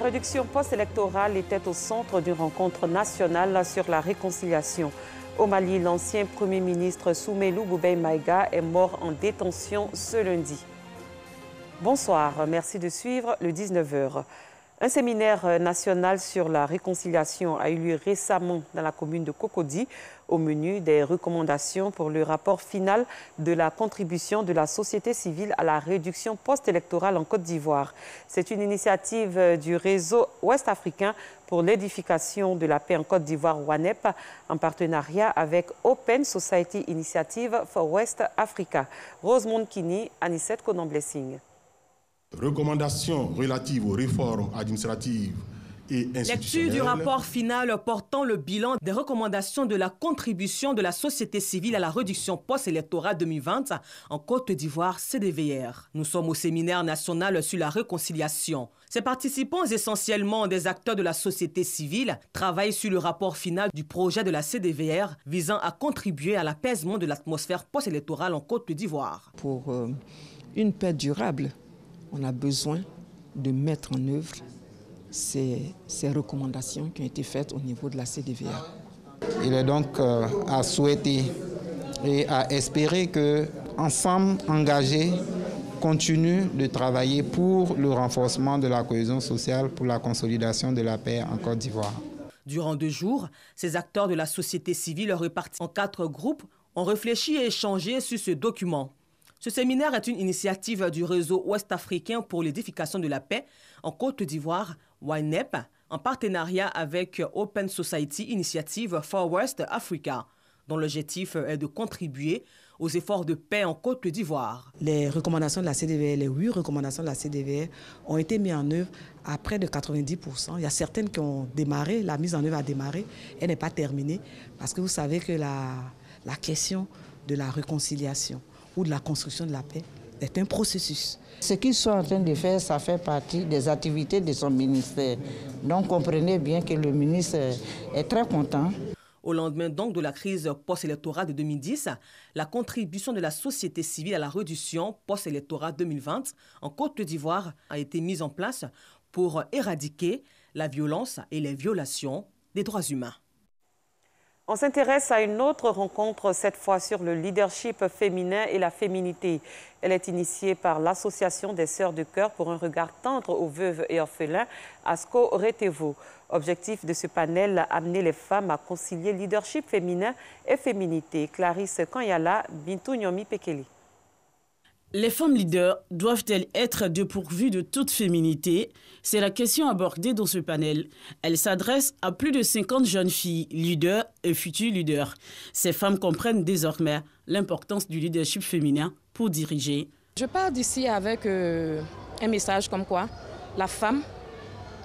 La réduction post-électorale était au centre d'une rencontre nationale sur la réconciliation. Au Mali, l'ancien Premier ministre Soumeilou Boubèye Maïga est mort en détention ce lundi. Bonsoir, merci de suivre le 19h. Un séminaire national sur la réconciliation a eu lieu récemment dans la commune de Cocody. Au menu des recommandations pour le rapport final de la contribution de la société civile à la réduction post-électorale en Côte d'Ivoire. C'est une initiative du réseau ouest-africain pour l'édification de la paix en Côte d'Ivoire, WANEP, en partenariat avec Open Society Initiative for West Africa. Rosemond Kini, Anicette Konon-Blessing. Recommandations relatives aux réformes administratives et institutionnelles. Lecture du rapport final portant le bilan des recommandations de la contribution de la société civile à la réduction post-électorale 2020 en Côte d'Ivoire, CDVR. Nous sommes au séminaire national sur la réconciliation. Ces participants, essentiellement des acteurs de la société civile, travaillent sur le rapport final du projet de la CDVR visant à contribuer à l'apaisement de l'atmosphère post-électorale en Côte d'Ivoire. Pour une paix durable, on a besoin de mettre en œuvre ces recommandations qui ont été faites au niveau de la CDVR. Il est donc à souhaiter et à espérer que, ensemble engagés, continuent de travailler pour le renforcement de la cohésion sociale, pour la consolidation de la paix en Côte d'Ivoire. Durant 2 jours, ces acteurs de la société civile répartis en 4 groupes ont réfléchi et échangé sur ce document. Ce séminaire est une initiative du réseau ouest-africain pour l'édification de la paix en Côte d'Ivoire, WANEP, en partenariat avec Open Society Initiative for West Africa, dont l'objectif est de contribuer aux efforts de paix en Côte d'Ivoire. Les recommandations de la CDVR, les 8 recommandations de la CDVR ont été mises en œuvre à près de 90%. Il y a certaines qui ont démarré, la mise en œuvre a démarré, elle n'est pas terminée, parce que vous savez que la question de la réconciliation ou de la construction de la paix est un processus. Ce qu'ils sont en train de faire, ça fait partie des activités de son ministère. Donc comprenez bien que le ministre est très content. Au lendemain donc de la crise post-électorale de 2010, la contribution de la société civile à la réduction post-électorale 2020 en Côte d'Ivoire a été mise en place pour éradiquer la violence et les violations des droits humains. On s'intéresse à une autre rencontre, cette fois sur le leadership féminin et la féminité. Elle est initiée par l'Association des Sœurs de Cœur pour un regard tendre aux veuves et orphelins, ASCO Retevo. Objectif de ce panel, amener les femmes à concilier leadership féminin et féminité. Clarisse Kanyala, Bintou Nyomi Pekeli. Les femmes leaders doivent-elles être dépourvues de toute féminité? C'est la question abordée dans ce panel. Elle s'adresse à plus de 50 jeunes filles, leaders et futurs leaders. Ces femmes comprennent désormais l'importance du leadership féminin pour diriger. Je pars d'ici avec un message comme quoi la femme,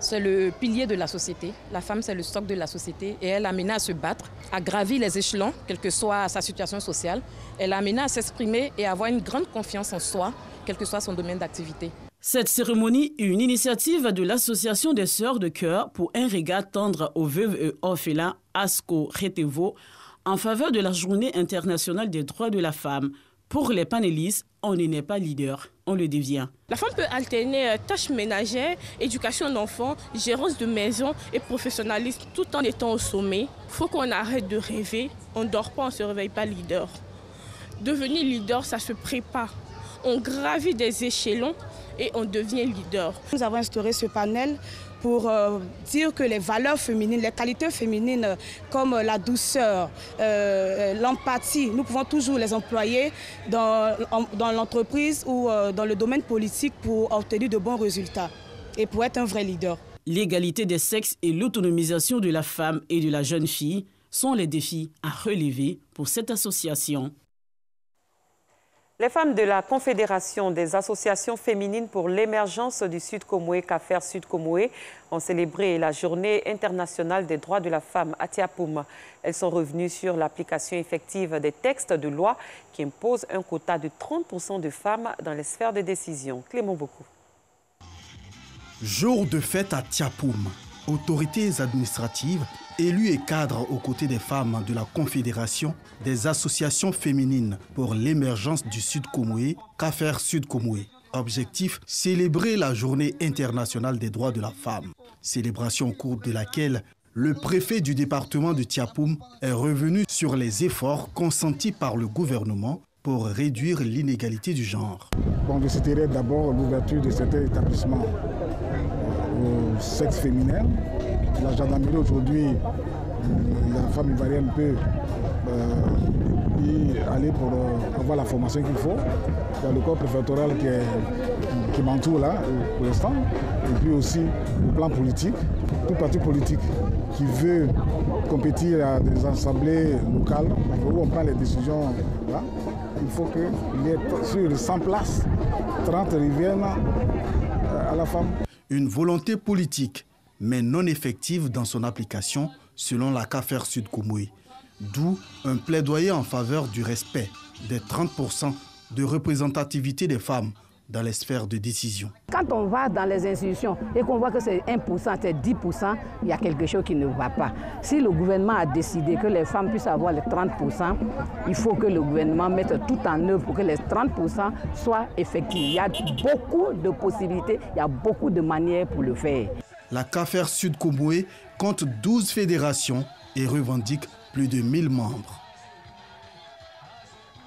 c'est le pilier de la société. La femme, c'est le socle de la société et elle est amenée à se battre, à gravir les échelons, quelle que soit sa situation sociale. Elle est amenée à s'exprimer et à avoir une grande confiance en soi, quel que soit son domaine d'activité. Cette cérémonie est une initiative de l'Association des Sœurs de Cœur pour un regard tendre aux veuves et orphelins, ASCO Retevo, en faveur de la Journée internationale des droits de la femme. Pour les panélistes, on n'est pas leader, on le devient. La femme peut alterner tâches ménagères, éducation d'enfants, gérance de maison et professionnalisme tout en étant au sommet. Il faut qu'on arrête de rêver, on ne dort pas, on ne se réveille pas leader. Devenir leader, ça se prépare. On gravit des échelons et on devient leader. Nous avons instauré ce panel pour dire que les valeurs féminines, les qualités féminines comme la douceur, l'empathie, nous pouvons toujours les employer dans l'entreprise ou dans le domaine politique pour obtenir de bons résultats et pour être un vrai leader. L'égalité des sexes et l'autonomisation de la femme et de la jeune fille sont les défis à relever pour cette association. Les femmes de la Confédération des associations féminines pour l'émergence du Sud Comoé, CAFER Sud Comoé, ont célébré la Journée internationale des droits de la femme à Tiapoum. Elles sont revenues sur l'application effective des textes de loi qui imposent un quota de 30% de femmes dans les sphères de décision. Clément Beaucoup. Jour de fête à Tiapoum. Autorités administratives, élus et cadres aux côtés des femmes de la Confédération des associations féminines pour l'émergence du Sud Comoé, CAFER Sud Comoé. Objectif, célébrer la Journée internationale des droits de la femme. Célébration au cours de laquelle le préfet du département de Tiapoum est revenu sur les efforts consentis par le gouvernement pour réduire l'inégalité du genre. On visiterait d'abord l'ouverture de certains établissements au sexe féminin. La gendarmerie aujourd'hui, la femme ivoirienne peut y aller pour avoir la formation qu'il faut. Il y a le corps préfectoral qui m'entoure là pour l'instant. Et puis aussi au plan politique, tout parti politique qui veut compétir à des assemblées locales où on prend les décisions là. Il faut qu'il y ait sur 100 places, 30 reviennent à la femme. Une volonté politique, mais non effective dans son application, selon la CAFER Sud Koumoué. D'où un plaidoyer en faveur du respect des 30% de représentativité des femmes dans les sphères de décision. Quand on va dans les institutions et qu'on voit que c'est 1%, c'est 10%, il y a quelque chose qui ne va pas. Si le gouvernement a décidé que les femmes puissent avoir les 30%, il faut que le gouvernement mette tout en œuvre pour que les 30% soient effectifs. Il y a beaucoup de possibilités, il y a beaucoup de manières pour le faire. La CAFER Sud Koumoué compte 12 fédérations et revendique plus de 1000 membres.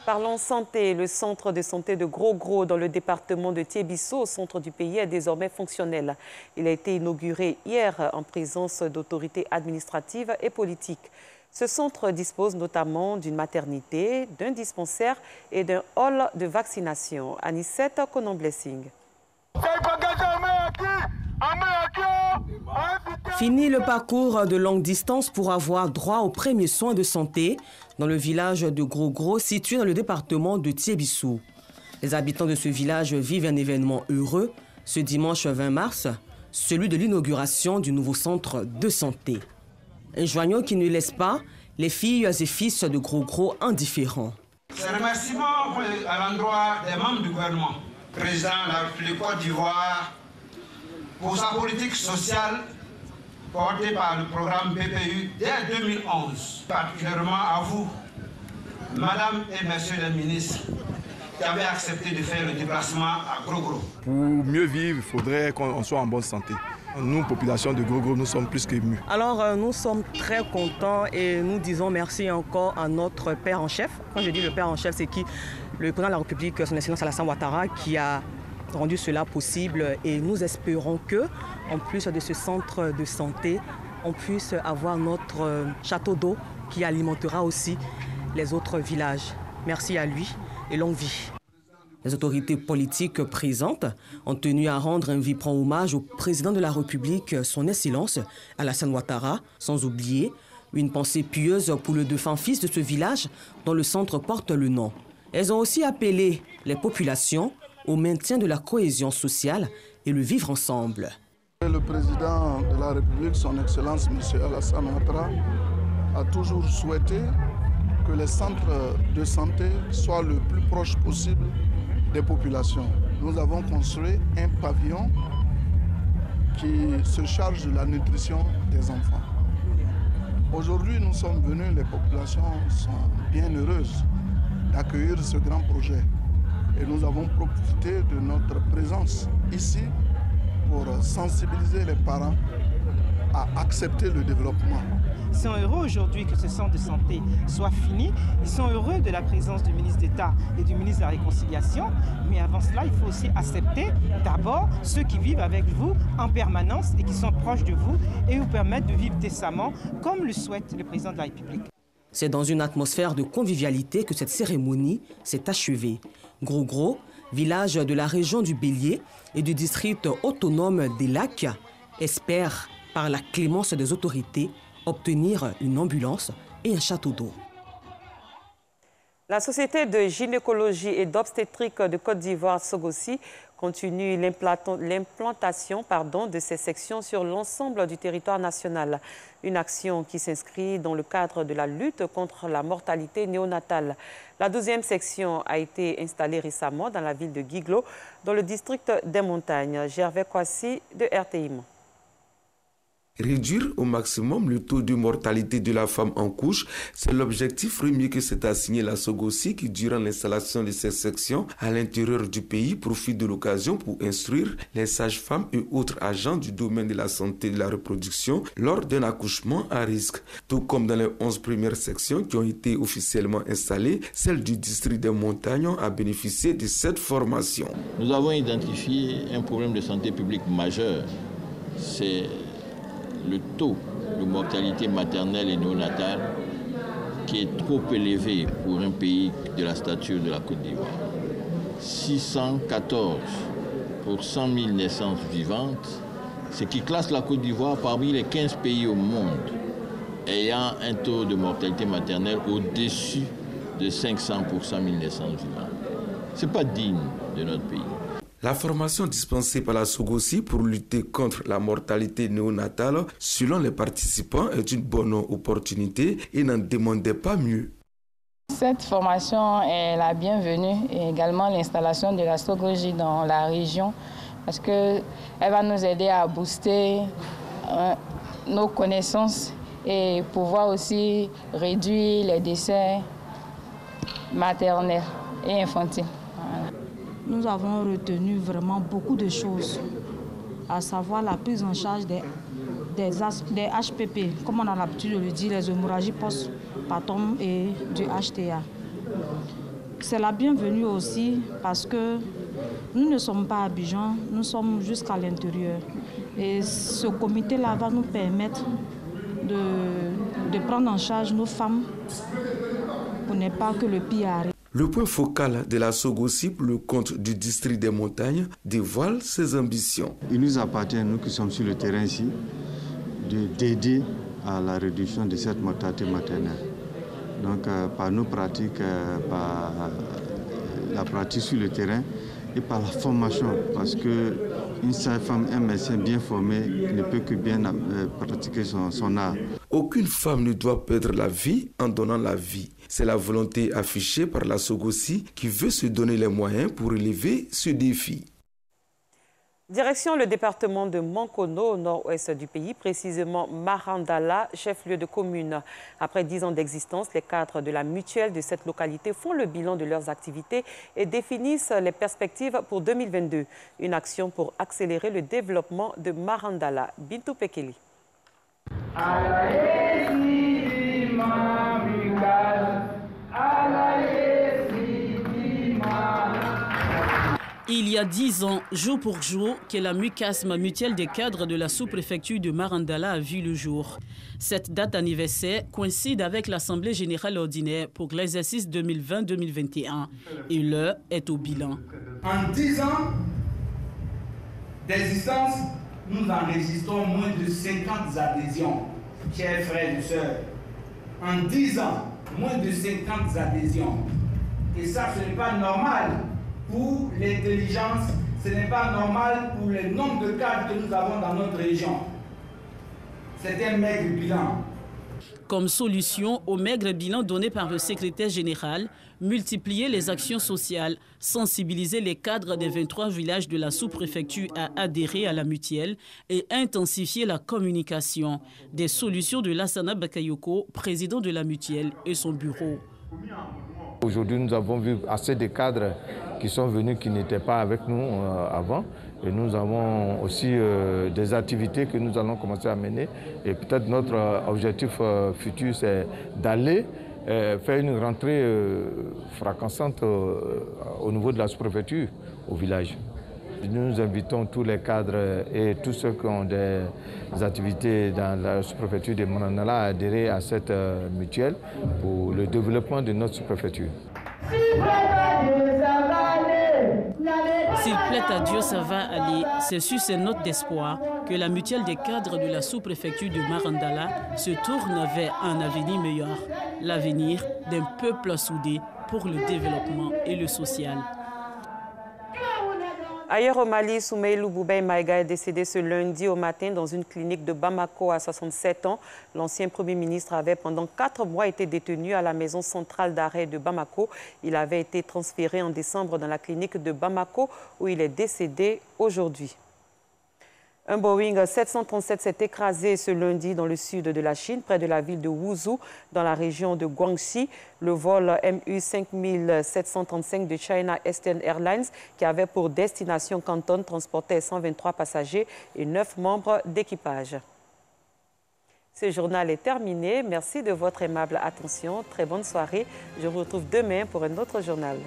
Parlons santé. Le centre de santé de Gros-Gros dans le département de Tiébisso, au centre du pays, est désormais fonctionnel. Il a été inauguré hier en présence d'autorités administratives et politiques. Ce centre dispose notamment d'une maternité, d'un dispensaire et d'un hall de vaccination. Anicette Konon-Blessing. Fini le parcours de longue distance pour avoir droit aux premiers soins de santé dans le village de Gros-Gros, situé dans le département de Tiébisso. Les habitants de ce village vivent un événement heureux ce dimanche 20 mars, celui de l'inauguration du nouveau centre de santé. Un joyau qui ne laisse pas les filles et fils de Gros-Gros indifférents. Ces remerciements à l'endroit des membres du gouvernement, président de la République Côte d'Ivoire, pour sa politique sociale portée par le programme BPU dès 2011, particulièrement à vous, Madame et Messieurs les ministres, qui avez accepté de faire le déplacement à Gros-Gros. Pour mieux vivre, il faudrait qu'on soit en bonne santé. Nous, population de Gros-Gros, nous sommes plus qu'émus. Alors, nous sommes très contents et nous disons merci encore à notre père en chef. Quand je dis le père en chef, c'est qui? Le président de la République, son Excellence Alassane Ouattara, qui a rendu cela possible, et nous espérons que, en plus de ce centre de santé, on puisse avoir notre château d'eau qui alimentera aussi les autres villages. Merci à lui et longue vie. Les autorités politiques présentes ont tenu à rendre un vibrant hommage au président de la République, son Excellence Alassane Ouattara, sans oublier une pensée pieuse pour le défunt fils de ce village dont le centre porte le nom. Elles ont aussi appelé les populations au maintien de la cohésion sociale et le vivre ensemble. Le président de la République, son Excellence M. Alassane Ouattara, a toujours souhaité que les centres de santé soient le plus proche possible des populations. Nous avons construit un pavillon qui se charge de la nutrition des enfants. Aujourd'hui, nous sommes venus, les populations sont bien heureuses d'accueillir ce grand projet. Et nous avons profité de notre présence ici pour sensibiliser les parents à accepter le développement. Ils sont heureux aujourd'hui que ce centre de santé soit fini. Ils sont heureux de la présence du ministre d'État et du ministre de la Réconciliation. Mais avant cela, il faut aussi accepter d'abord ceux qui vivent avec vous en permanence et qui sont proches de vous et vous permettre de vivre décemment comme le souhaite le président de la République. C'est dans une atmosphère de convivialité que cette cérémonie s'est achevée. Gros-Gros, village de la région du Bélier et du district autonome des Lacs, espère, par la clémence des autorités, obtenir une ambulance et un château d'eau. La Société de gynécologie et d'obstétrique de Côte d'Ivoire, Sogossi, continue l'implantation de ces sections sur l'ensemble du territoire national. Une action qui s'inscrit dans le cadre de la lutte contre la mortalité néonatale. La 12e section a été installée récemment dans la ville de Guiglo, dans le district des Montagnes. Gervais Kwasi de RTIM. Réduire au maximum le taux de mortalité de la femme en couche, c'est l'objectif premier que s'est assigné la SOGOSI qui, durant l'installation de ces sections à l'intérieur du pays, profite de l'occasion pour instruire les sages-femmes et autres agents du domaine de la santé et de la reproduction lors d'un accouchement à risque. Tout comme dans les 11 premières sections qui ont été officiellement installées, celle du district des Montagnes a bénéficié de cette formation. Nous avons identifié un problème de santé publique majeur. C'est le taux de mortalité maternelle et néonatale qui est trop élevé pour un pays de la stature de la Côte d'Ivoire. 614 pour 100 000 naissances vivantes, ce qui classe la Côte d'Ivoire parmi les 15 pays au monde ayant un taux de mortalité maternelle au-dessus de 500 pour 100 000 naissances vivantes. Ce n'est pas digne de notre pays. La formation dispensée par la SOGOSI pour lutter contre la mortalité néonatale, selon les participants, est une bonne opportunité et n'en demandait pas mieux. Cette formation est la bienvenue et également l'installation de la SOGOSI dans la région parce qu'elle va nous aider à booster nos connaissances et pouvoir aussi réduire les décès maternels et infantiles. Voilà. Nous avons retenu vraiment beaucoup de choses, à savoir la prise en charge des HPP, comme on a l'habitude de le dire, les hémorragies post-partum et du HTA. C'est la bienvenue aussi parce que nous ne sommes pas à Abidjan, nous sommes jusqu'à l'intérieur. Et ce comité-là va nous permettre de prendre en charge nos femmes pour ne pas que le pire arrive. Le point focal de la SOGOSI pour le compte du district des Montagnes dévoile ses ambitions. Il nous appartient, nous qui sommes sur le terrain ici, d'aider à la réduction de cette mortalité maternelle. Donc par nos pratiques, par la pratique sur le terrain et par la formation, parce qu'une sage-femme, un médecin bien formé ne peut que bien pratiquer son art. Aucune femme ne doit perdre la vie en donnant la vie. C'est la volonté affichée par la SOGOSI qui veut se donner les moyens pour relever ce défi. Direction le département de Mankono, au nord-ouest du pays, précisément Marandala, chef-lieu de commune. Après 10 ans d'existence, les cadres de la mutuelle de cette localité font le bilan de leurs activités et définissent les perspectives pour 2022. Une action pour accélérer le développement de Marandala. Bintou Pekeli. Il y a 10 ans, jour pour jour, que la MUCASM, mutuelle des cadres de la sous-préfecture de Marandala, a vu le jour. Cette date anniversaire coïncide avec l'Assemblée générale ordinaire pour l'exercice 2020-2021 et l'heure est au bilan. En 10 ans d'existence, nous enregistrons moins de 50 adhésions, chers frères et sœurs. En 10 ans, moins de 50 adhésions. Et ça, ce n'est pas normal pour l'intelligence, ce n'est pas normal pour le nombre de cadres que nous avons dans notre région. C'est un maigre bilan. Comme solution au maigre bilan donné par le secrétaire général, multiplier les actions sociales, sensibiliser les cadres des 23 villages de la sous-préfecture à adhérer à la mutuelle et intensifier la communication. Des solutions de Lassana Bakayoko, président de la mutuelle, et son bureau. Aujourd'hui, nous avons vu assez de cadres qui sont venus, qui n'étaient pas avec nous avant. Et nous avons aussi des activités que nous allons commencer à mener. Et peut-être notre objectif futur, c'est d'aller faire une rentrée fracassante au niveau de la sous-préfecture, au village. Nous invitons tous les cadres et tous ceux qui ont des activités dans la sous-préfecture de Marandala à adhérer à cette mutuelle pour le développement de notre sous-préfecture. S'il plaît à Dieu, ça va aller. C'est sur ces notes d'espoir que la mutuelle des cadres de la sous-préfecture de Marandala se tourne vers un avenir meilleur, l'avenir d'un peuple soudé pour le développement et le social. Ailleurs au Mali, Soumeylou Boubey Maïga est décédé ce lundi au matin dans une clinique de Bamako à 67 ans. L'ancien Premier ministre avait pendant 4 mois été détenu à la maison centrale d'arrêt de Bamako. Il avait été transféré en décembre dans la clinique de Bamako où il est décédé aujourd'hui. Un Boeing 737 s'est écrasé ce lundi dans le sud de la Chine, près de la ville de Wuzhou, dans la région de Guangxi. Le vol MU5735 de China Eastern Airlines, qui avait pour destination Canton, transportait 123 passagers et 9 membres d'équipage. Ce journal est terminé. Merci de votre aimable attention. Très bonne soirée. Je vous retrouve demain pour un autre journal.